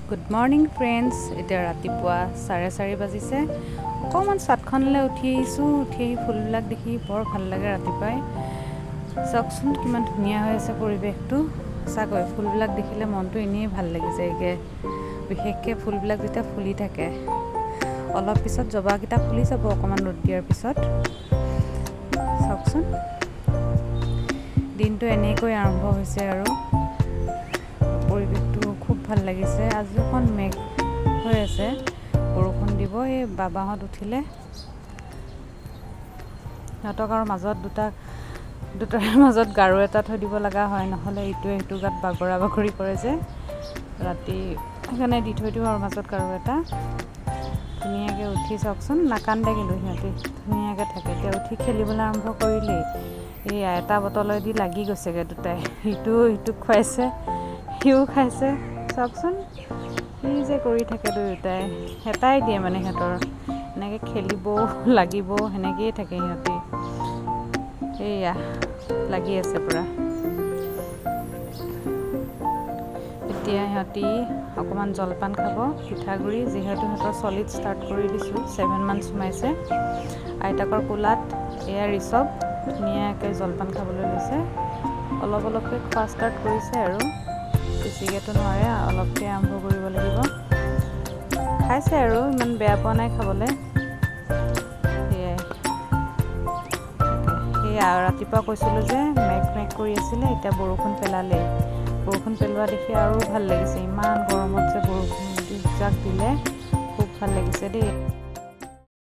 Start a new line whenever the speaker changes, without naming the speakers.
Good morning friends. এতিয়া ৰাতিপুৱা 4:30 বাজিছে। অকণমান ছাদখনলৈ উঠি আহিছোঁ। উঠি আহি ফুলবিলাক দেখি বৰ ভাল লাগে ৰাতিপুৱাই। চাওকচোন কিমান ধুনীয়া হৈ আছে পৰিৱেশটো। সঁচাকৈ ফুলবিলাক দেখিলে মনটো এনেই ভাল লাগি যায়গৈ। বিশেষকৈ ফুলবিলাক যেতিয়া ফুলি থাকে। অলপ পিছত জবাকেইটা ফুলি যাব অকণমান ৰ'দ দিয়াৰ পিছত। চাওকচোন দিনটো এনেকৈ আৰম্ভ হৈছে আৰু পৰিৱেশটো খুব ভাল লাগিছে। আজি অকণ মেঘ হৈ আছে, বৰষুণ দিব। এই বাবাহঁত উঠিলে, সিহঁতক আৰু মাজত দুটাৰ মাজত গাৰু এটা থৈ দিব লগা হয়, নহ'লে ইটোৱে সিটো গাত বাগৰা বাগৰি কৰে যে ৰাতি, সেইকাৰণে দি থৈ দিওঁ আৰু মাজত গাৰু এটা। ধুনীয়াকৈ উঠি চাওকচোন, নাকান্দে কিন্তু সিহঁতি ধুনীয়াকৈ থাকে। এতিয়া উঠি খেলিবলৈ আৰম্ভ কৰিলেই। এই এটা বটলেদি লাগি গৈছেগৈ দুটাই, সিটোক খুৱাইছে, সিও খাইছে। চাওকচোন কি যে কৰি থাকে দুয়োটাই, হেতাই দিয়ে মানে সিহঁতৰ এনেকৈ খেলিব লাগিব, সেনেকৈয়ে থাকে সিহঁতি। এইয়া লাগি আছে পূৰা। এতিয়া সিহঁতি অকণমান জলপান খাব, পিঠাগুড়ি, যিহেতু সিহঁতৰ চলিড ষ্টাৰ্ট কৰি দিছোঁ, 7 মান্থ সোমাইছে। আইতাকৰ কোলাত এয়া ঋষভ ধুনীয়াকৈ জলপান খাবলৈ লৈছে। অলপ অলপকৈ খোৱা ষ্টাৰ্ট কৰিছে আৰু বেছিকৈতো নোৱাৰে, অলপকৈ আৰম্ভ কৰিব লাগিব। খাইছে আৰু ইমান বেয়া পোৱা নাই খাবলৈ। সেয়া ৰাতিপুৱা কৈছিলোঁ যে মেঘ কৰি আছিলে, এতিয়া বৰষুণ পেলালেই। বৰষুণ পেলোৱা দেখি আৰু ভাল লাগিছে। ইমান গৰমত যে বৰষুণ যাক দিলে খুব ভাল লাগিছে দেই।